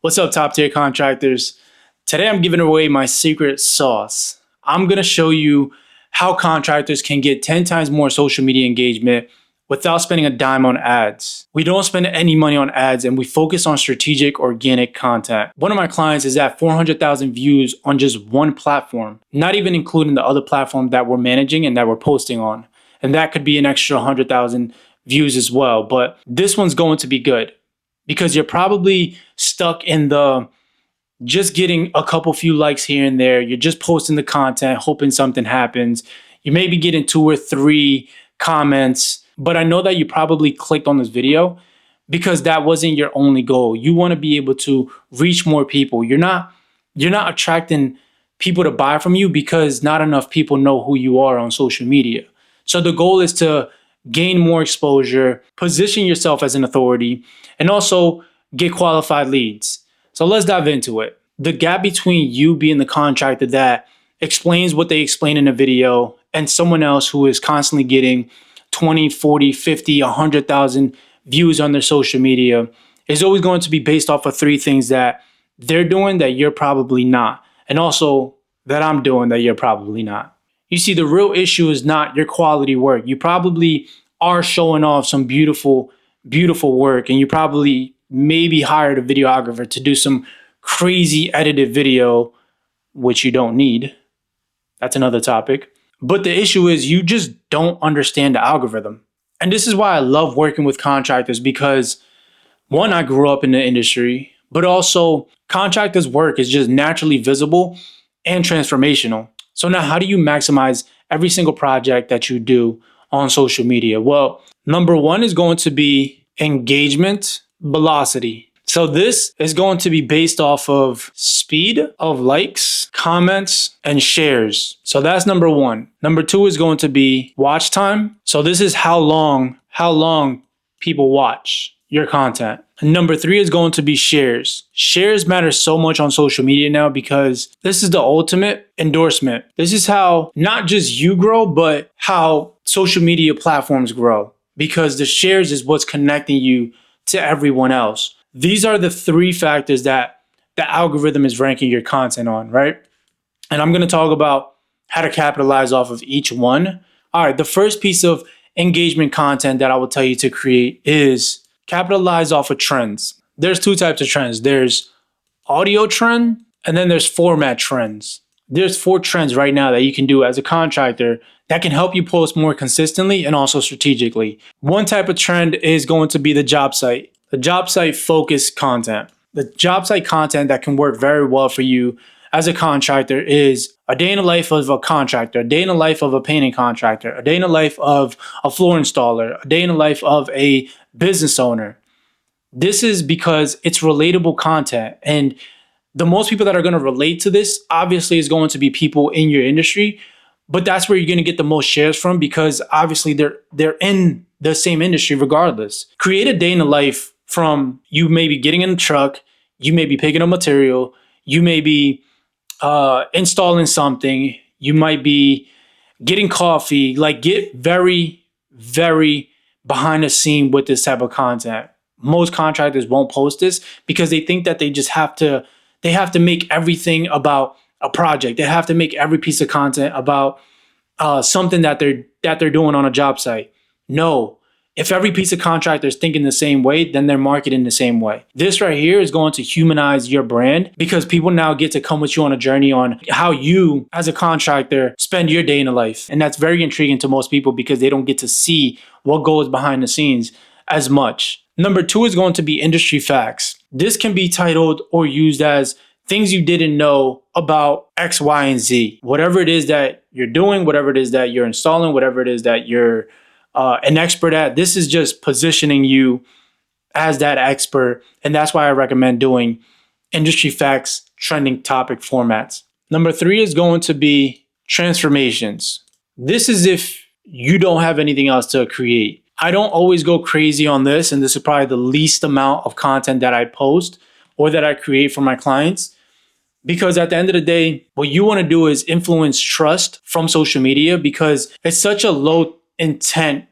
What's up, top tier contractors? Today I'm giving away my secret sauce. I'm gonna show you how contractors can get 10 times more social media engagement without spending a dime on ads. We don't spend any money on ads and we focus on strategic organic content. One of my clients is at 400,000 views on just one platform, not even including the other platform that we're managing and that we're posting on. And that could be an extra 100,000 views as well. But this one's going to be good because you're probably stuck in the just getting a couple few likes here and there. You're just posting the content, hoping something happens. You may be getting 2 or 3 comments, but I know that you probably clicked on this video because that wasn't your only goal. You want to be able to reach more people. You're not attracting people to buy from you because not enough people know who you are on social media. So the goal is to gain more exposure, position yourself as an authority, and also get qualified leads. So let's dive into it. The gap between you being the contractor that explains what they explain in a video and someone else who is constantly getting 20, 40, 50, 100,000 views on their social media is always going to be based off of 3 things that they're doing that you're probably not, and also that I'm doing that you're probably not. You see, the real issue is not your quality work. You probably are showing off some beautiful, beautiful work, and you probably maybe hired a videographer to do some crazy edited video, which you don't need. That's another topic. But the issue is you just don't understand the algorithm. And this is why I love working with contractors because, one, I grew up in the industry, but also contractors' work is just naturally visible and transformational. So now how do you maximize every single project that you do on social media? Well, number 1 is going to be engagement velocity. So this is going to be based off of speed of likes, comments, and shares. So that's number 1. Number 2 is going to be watch time. So this is how long people watch your content. And number 3 is going to be shares. Shares matter so much on social media now because this is the ultimate endorsement. This is how not just you grow, but how social media platforms grow, because the shares is what's connecting you to everyone else. These are the 3 factors that the algorithm is ranking your content on, right? And I'm going to talk about how to capitalize off of each one. All right, the first piece of engagement content that I will tell you to create is capitalize off of trends. There's 2 types of trends. There's audio trend, and then there's format trends. There's 4 trends right now that you can do as a contractor that can help you post more consistently and also strategically. One type of trend is going to be the job site. The job site focused content. The job site content that can work very well for you as a contractor is a day in the life of a contractor, a day in the life of a painting contractor, a day in the life of a floor installer, a day in the life of a business owner. This is because it's relatable content, and the most people that are going to relate to this obviously is going to be people in your industry, but that's where you're going to get the most shares from because obviously they're in the same industry regardless. Create a day in the life from you maybe getting in the truck, you may be picking up material, you may be installing something, you might be getting coffee. Like, get very, very behind the scene with this type of content. Most contractors won't post this because they think that they have to make everything about a project. They have to make every piece of content about something that they're doing on a job site. No. If every piece of contractor is thinking the same way, then they're marketing the same way. This right here is going to humanize your brand because people now get to come with you on a journey on how you, as a contractor, spend your day in the life. And that's very intriguing to most people because they don't get to see what goes behind the scenes as much. Number 2 is going to be industry facts. This can be titled or used as things you didn't know about X, Y, and Z. Whatever it is that you're doing, whatever it is that you're installing, whatever it is that you're an expert at, this is just positioning you as that expert. And that's why I recommend doing industry facts, trending topic formats. Number 3 is going to be transformations. This is if you don't have anything else to create. I don't always go crazy on this, and this is probably the least amount of content that I post or that I create for my clients. Because at the end of the day, what you want to do is influence trust from social media because it's such a low intent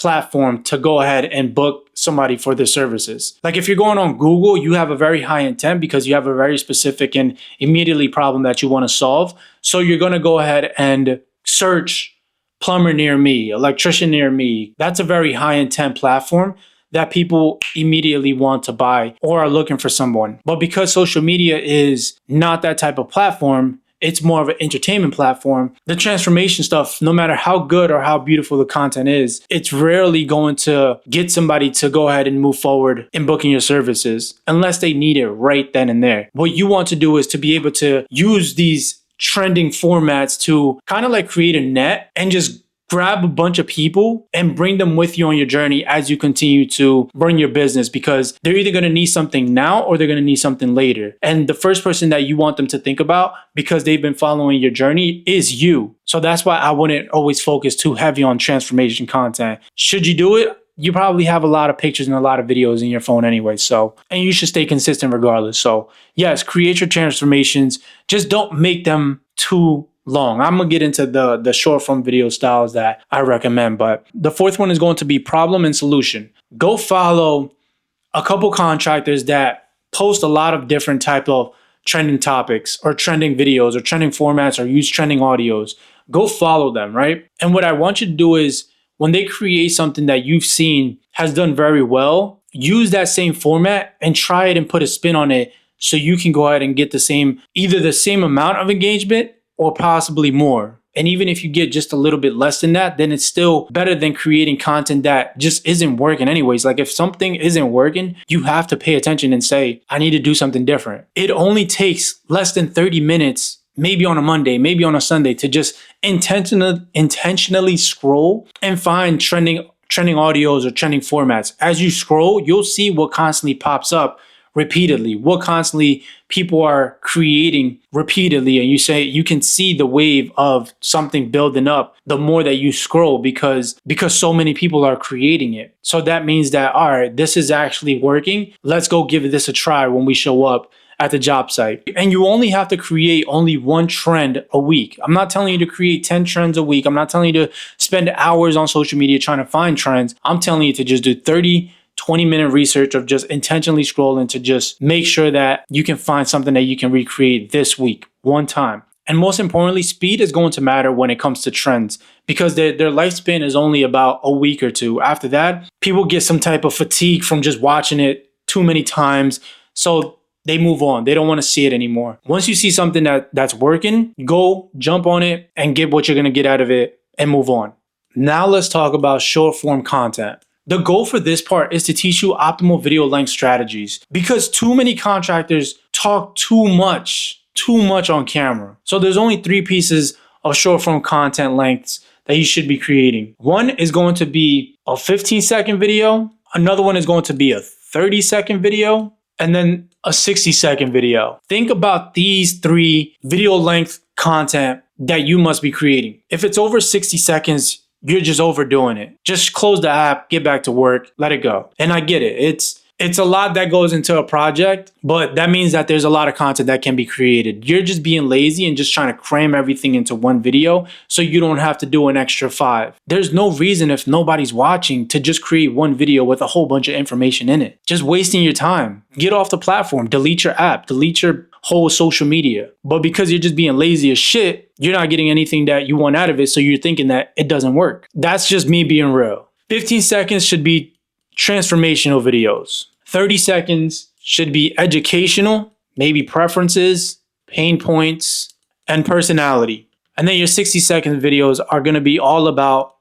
platform to go ahead and book somebody for their services. Like if you're going on Google, you have a very high intent because you have a very specific and immediately problem that you want to solve. So you're going to go ahead and search plumber near me, electrician near me. That's a very high intent platform that people immediately want to buy or are looking for someone. But because social media is not that type of platform, it's more of an entertainment platform. The transformation stuff, no matter how good or how beautiful the content is, it's rarely going to get somebody to go ahead and move forward in booking your services unless they need it right then and there. What you want to do is to be able to use these trending formats to kind of like create a net and just grab a bunch of people and bring them with you on your journey as you continue to run your business, because they're either going to need something now or they're going to need something later. And the first person that you want them to think about, because they've been following your journey, is you. So that's why I wouldn't always focus too heavy on transformation content. Should you do it? You probably have a lot of pictures and a lot of videos in your phone anyway. So, and you should stay consistent regardless. So yes, create your transformations. Just don't make them too long. I'm going to get into the short form video styles that I recommend, but the fourth one is going to be problem and solution. Go follow a couple contractors that post a lot of different type of trending topics or trending videos or trending formats or use trending audios. Go follow them, right? And what I want you to do is when they create something that you've seen has done very well, use that same format and try it and put a spin on it so you can go ahead and get either the same amount of engagement or possibly more. And even if you get just a little bit less than that, then it's still better than creating content that just isn't working anyways. Like if something isn't working, you have to pay attention and say, I need to do something different. It only takes less than 30 minutes, maybe on a Monday, maybe on a Sunday, to just intentionally scroll and find trending audios or trending formats. As you scroll, you'll see what constantly pops up repeatedly, what constantly people are creating repeatedly, and you can see the wave of something building up the more that you scroll because so many people are creating it. So that means that, all right, this is actually working. Let's go give this a try when we show up at the job site. And you only have to create only one trend a week. I'm not telling you to create 10 trends a week. I'm not telling you to spend hours on social media trying to find trends. I'm telling you to just do 20-minute research of just intentionally scrolling to just make sure that you can find something that you can recreate this week, one time. And most importantly, speed is going to matter when it comes to trends because their lifespan is only about a week or two. After that, people get some type of fatigue from just watching it too many times. So they move on. They don't want to see it anymore. Once you see something that's working, go jump on it and get what you're going to get out of it and move on. Now let's talk about short form content. The goal for this part is to teach you optimal video length strategies because too many contractors talk too much on camera. So there's only 3 pieces of short form content lengths that you should be creating. One is going to be a 15-second video. Another one is going to be a 30-second video, and then a 60-second video. Think about these 3 video length content that you must be creating. If it's over 60 seconds, you're just overdoing it. Just close the app, get back to work, let it go. And I get it. It's a lot that goes into a project, but that means that there's a lot of content that can be created. You're just being lazy and just trying to cram everything into one video so you don't have to do an extra 5. There's no reason if nobody's watching to just create one video with a whole bunch of information in it. Just wasting your time. Get off the platform, delete your app, delete your whole social media. But because you're just being lazy as shit, you're not getting anything that you want out of it, so you're thinking that it doesn't work. That's just me being real. 15 seconds should be transformational videos. 30 seconds should be educational, maybe preferences, pain points, and personality. And then your 60-second videos are going to be all about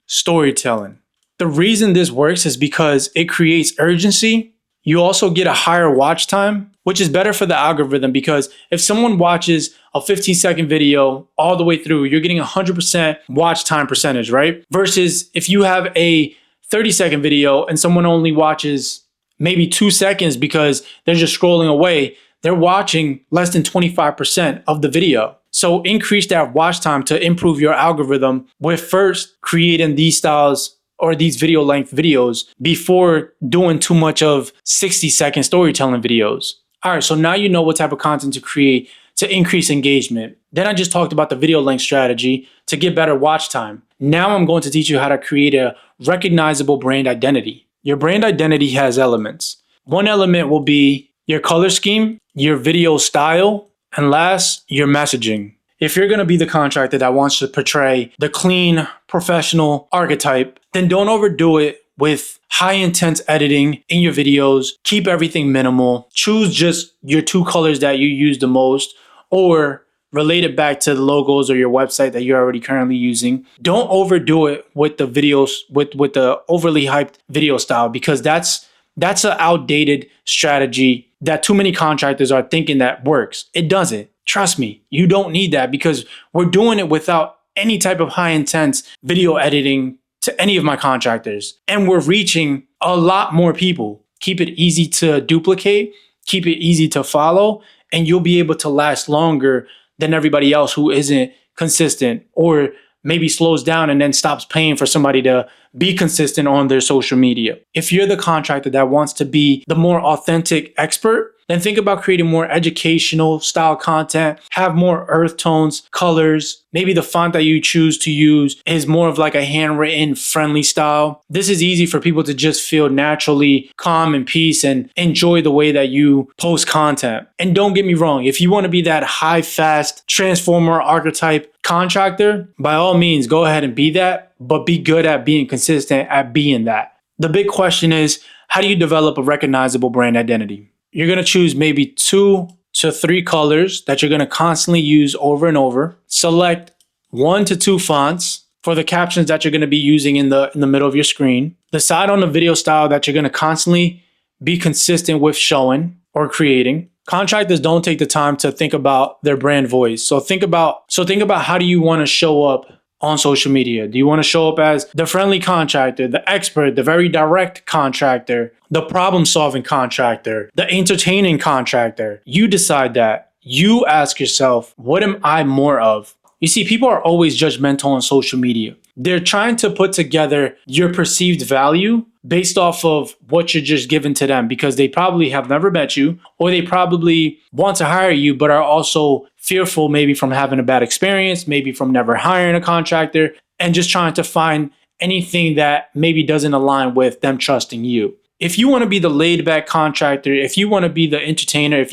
storytelling. The reason this works is because it creates urgency. You also get a higher watch time, which is better for the algorithm because if someone watches a 15-second video all the way through, you're getting 100% watch time percentage, right? Versus if you have a 30-second video and someone only watches maybe 2 seconds because they're just scrolling away, they're watching less than 25% of the video. So increase that watch time to improve your algorithm with first creating these styles or these video length videos before doing too much of 60-second storytelling videos. All right, so now you know what type of content to create to increase engagement. Then I just talked about the video length strategy to get better watch time. Now I'm going to teach you how to create a recognizable brand identity. Your brand identity has elements. One element will be your color scheme, your video style, and last, your messaging. If you're going to be the contractor that wants to portray the clean, professional archetype, then don't overdo it with high intense editing in your videos. Keep everything minimal. Choose just your 2 colors that you use the most, or relate it back to the logos or your website that you're already currently using. Don't overdo it with the videos, with the overly hyped video style, because that's an outdated strategy that too many contractors are thinking that works. It doesn't. Trust me, you don't need that, because we're doing it without any type of high intense video editing to any of my contractors. And we're reaching a lot more people. Keep it easy to duplicate, keep it easy to follow, and you'll be able to last longer than everybody else who isn't consistent, or maybe slows down and then stops paying for somebody to be consistent on their social media. If you're the contractor that wants to be the more authentic expert, then think about creating more educational style content, have more earth tones, colors. Maybe the font that you choose to use is more of like a handwritten, friendly style. This is easy for people to just feel naturally calm and peace and enjoy the way that you post content. And don't get me wrong, if you want to be that high, fast, transformer archetype contractor, by all means, go ahead and be that, but be good at being consistent at being that. The big question is, how do you develop a recognizable brand identity? You're going to choose maybe 2 to 3 colors that you're going to constantly use over and over. Select 1 to 2 fonts for the captions that you're going to be using in the middle of your screen. Decide on the video style that you're going to constantly be consistent with showing or creating. Contractors don't take the time to think about their brand voice. So think about how do you want to show up on social media? Do you want to show up as the friendly contractor, the expert, the very direct contractor, the problem-solving contractor, the entertaining contractor? You decide that. You ask yourself, what am I more of? You see, people are always judgmental on social media. They're trying to put together your perceived value based off of what you're just given to them, because they probably have never met you, or they probably want to hire you but are also fearful, maybe from having a bad experience, maybe from never hiring a contractor, and just trying to find anything that maybe doesn't align with them trusting you. If you want to be the laid back contractor, if you want to be the entertainer,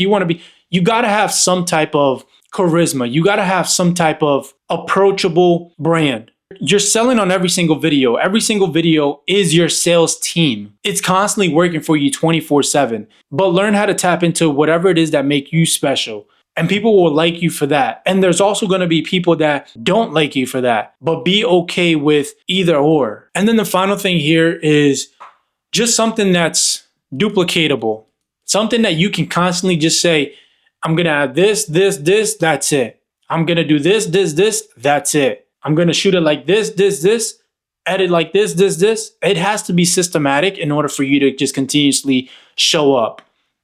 you got to have some type of charisma. You got to have some type of approachable brand. You're selling on every single video. Every single video is your sales team. It's constantly working for you 24/7. But learn how to tap into whatever it is that make you special. And people will like you for that. And there's also going to be people that don't like you for that. But be okay with either or. And then the final thing here is just something that's duplicatable. Something that you can constantly just say, I'm going to add this, that's it. I'm going to do this, that's it. I'm going to shoot it like this, edit like this. It has to be systematic in order for you to just continuously show up.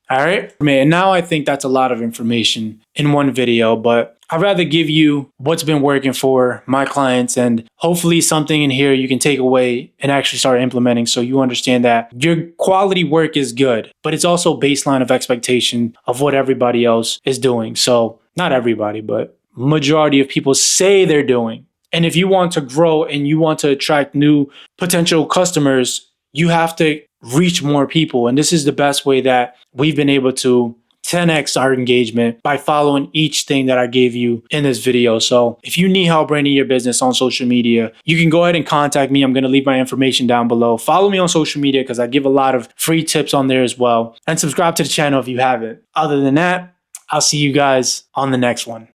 All right, man. Now I think that's a lot of information in one video, but I'd rather give you what's been working for my clients, and hopefully something in here you can take away and actually start implementing, so you understand that your quality work is good, but it's also baseline of expectation of what everybody else is doing. So not everybody, but majority of people say they're doing. And if you want to grow and you want to attract new potential customers, you have to reach more people. And this is the best way that we've been able to 10x our engagement, by following each thing that I gave you in this video. So if you need help branding your business on social media, you can go ahead and contact me. I'm going to leave my information down below. Follow me on social media because I give a lot of free tips on there as well. And subscribe to the channel if you haven't. Other than that, I'll see you guys on the next one.